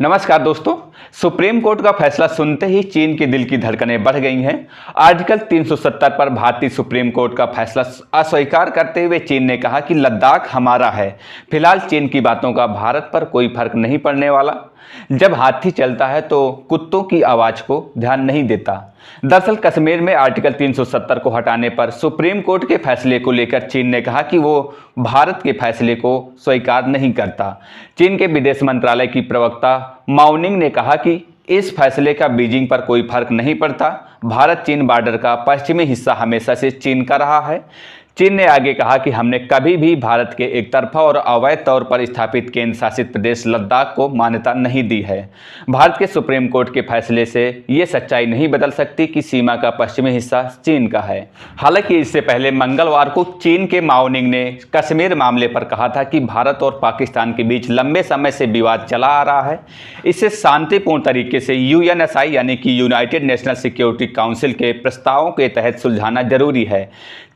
नमस्कार दोस्तों। Supreme court का फैसला सुनते ही चीन के दिल की धड़कनें बढ़ गई हैं। आर्टिकल 370 पर भारतीय सुप्रीम कोर्ट का फैसला अस्वीकार करते हुए चीन ने कहा कि लद्दाख हमारा है। फिलहाल चीन की बातों का भारत पर कोई फर्क नहीं पड़ने वाला। जब हाथी चलता है तो कुत्तों की आवाज को ध्यान नहीं देता। दरअसल कश्मीर में आर्टिकल 370 को हटाने पर सुप्रीम कोर्ट के फैसले को लेकर चीन ने कहा कि वो भारत के फैसले को स्वीकार नहीं करता। चीन के विदेश मंत्रालय की प्रवक्ता माओनिंग ने कहा कि इस फैसले का बीजिंग पर कोई फर्क नहीं पड़ता। भारत चीन बॉर्डर का पश्चिमी हिस्सा हमेशा से चीन का रहा है। चीन ने आगे कहा कि हमने कभी भी भारत के एक तरफा और अवैध तौर पर स्थापित केंद्र शासित प्रदेश लद्दाख को मान्यता नहीं दी है। भारत के सुप्रीम कोर्ट के फैसले से ये सच्चाई नहीं बदल सकती कि सीमा का पश्चिमी हिस्सा चीन का है। हालांकि इससे पहले मंगलवार को चीन के माओनिंग ने कश्मीर मामले पर कहा था कि भारत और पाकिस्तान के बीच लंबे समय से विवाद चला आ रहा है। इसे शांतिपूर्ण तरीके से यूएनएसआई यानी कि यूनाइटेड नेशनल सिक्योरिटी काउंसिल के प्रस्तावों के तहत सुलझाना जरूरी है।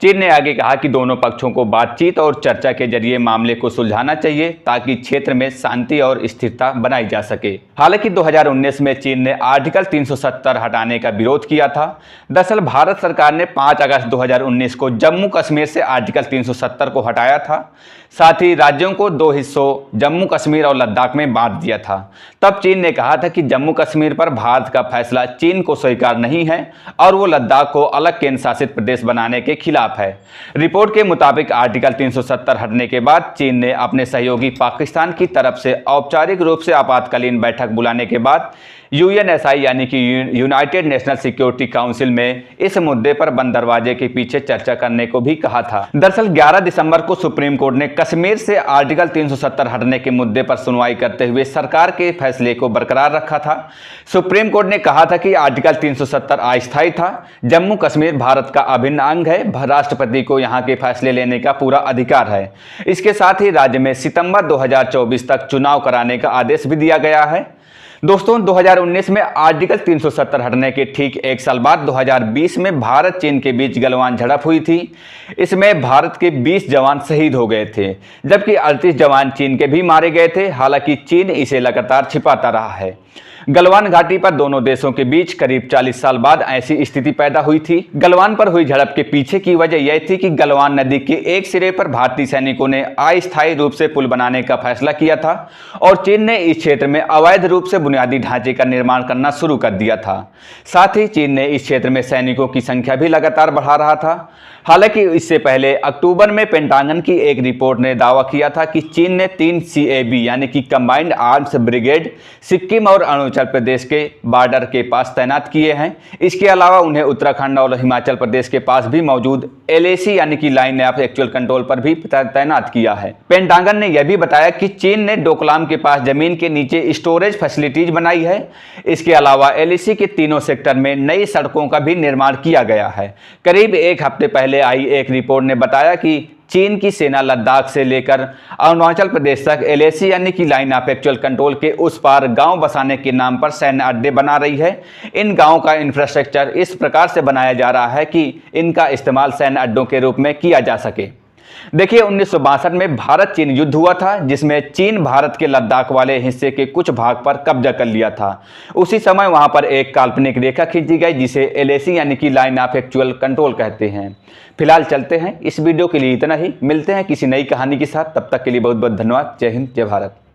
चीन ने आगे कहा कि दोनों पक्षों को बातचीत और चर्चा के जरिए मामले को सुलझाना चाहिए ताकि क्षेत्र में शांति और स्थिरता बनाई जा सके। हालांकि 2019 में चीन ने आर्टिकल 370 हटाने का विरोध किया था। दरअसल भारत सरकार ने 5 अगस्त 2019 को जम्मू कश्मीर से आर्टिकल 370 को हटाया था। साथ ही राज्यों को 2 हिस्सों जम्मू कश्मीर और लद्दाख में बांट दिया था। तब चीन ने कहा था कि जम्मू कश्मीर पर भारत का फैसला चीन को स्वीकार नहीं है और वो लद्दाख को अलग केंद्र शासित प्रदेश बनाने के खिलाफ है। रिपोर्ट के मुताबिक आर्टिकल 370 हटने के बाद चीन ने अपने सहयोगी पाकिस्तान की तरफ से औपचारिक रूप से आपातकालीन बैठक बुलाने के बाद यूएनएसआई यानी कि यूनाइटेड नेशनल सिक्योरिटी काउंसिल में इस मुद्दे पर बंद दरवाजे के पीछे चर्चा करने को भी कहा था। दरअसल 11 दिसंबर को सुप्रीम कोर्ट ने कश्मीर से आर्टिकल 370 हटने के मुद्दे पर सुनवाई करते हुए सरकार के फैसले को बरकरार रखा था। सुप्रीम कोर्ट ने कहा था कि आर्टिकल 370 अस्थायी था। जम्मू कश्मीर भारत का अभिन्न अंग है। राष्ट्रपति को यहाँ के फैसले लेने का पूरा अधिकार है। इसके साथ ही राज्य में सितंबर 2024 तक चुनाव कराने का आदेश भी दिया गया है। दोस्तों 2019 में आर्टिकल 370 हटने के ठीक 1 साल बाद 2020 में भारत चीन के बीच गलवान झड़प हुई थी। इसमें भारत के 20 जवान शहीद हो गए थे, जबकि 38 जवान चीन के भी मारे गए थे। हालांकि चीन इसे लगातार छिपाता रहा है। गलवान घाटी पर दोनों देशों के बीच करीब 40 साल बाद ऐसी स्थिति पैदा हुई थी। गलवान पर हुई झड़प के पीछे की वजह यह थी कि गलवान नदी के एक सिरे पर भारतीय सैनिकों ने अस्थायी रूप से पुल बनाने का फैसला किया था और चीन ने इस क्षेत्र में अवैध रूप से बुनियादी ढांचे का निर्माण करना शुरू कर दिया था। साथ ही चीन ने इस क्षेत्र में सैनिकों की संख्या भी लगातार बढ़ा रहा था। हालांकि इससे पहले अक्टूबर में पेंटागन की एक रिपोर्ट ने दावा किया था कि चीन ने 3 CAB यानी कि कंबाइंड आर्म्स ब्रिगेड सिक्किम और अरुणाचल प्रदेश के बॉर्डर के पास तैनात किए हैं। इसके अलावा उन्हें उत्तराखंड और हिमाचल प्रदेश के पास भी मौजूद LAC यानी कि लाइन ऑफ एक्चुअल कंट्रोल पर भी तैनात किया है। पेंटागन ने यह भी बताया कि चीन ने डोकलाम के पास जमीन के नीचे स्टोरेज फैसिलिटीज बनाई है। इसके अलावा LAC के तीनों सेक्टर में नई सड़कों का भी निर्माण किया गया है। करीब एक हफ्ते पहले आई एक रिपोर्ट ने बताया कि चीन की सेना लद्दाख से लेकर अरुणाचल प्रदेश तक LAC यानी कि लाइन ऑफ एक्चुअल कंट्रोल के उस पार गांव बसाने के नाम पर सैन्य अड्डे बना रही है। इन गांवों का इंफ्रास्ट्रक्चर इस प्रकार से बनाया जा रहा है कि इनका इस्तेमाल सैन्य अड्डों के रूप में किया जा सके। देखिए 1962 में भारत चीन युद्ध हुआ था, जिसमें चीन भारत के लद्दाख वाले हिस्से के कुछ भाग पर कब्जा कर लिया था। उसी समय वहां पर एक काल्पनिक रेखा खींची गई जिसे LAC यानी कि लाइन ऑफ एक्चुअल कंट्रोल कहते हैं। फिलहाल चलते हैं। इस वीडियो के लिए इतना ही। मिलते हैं किसी नई कहानी के साथ। तब तक के लिए बहुत बहुत धन्यवाद। जय हिंद, जय भारत।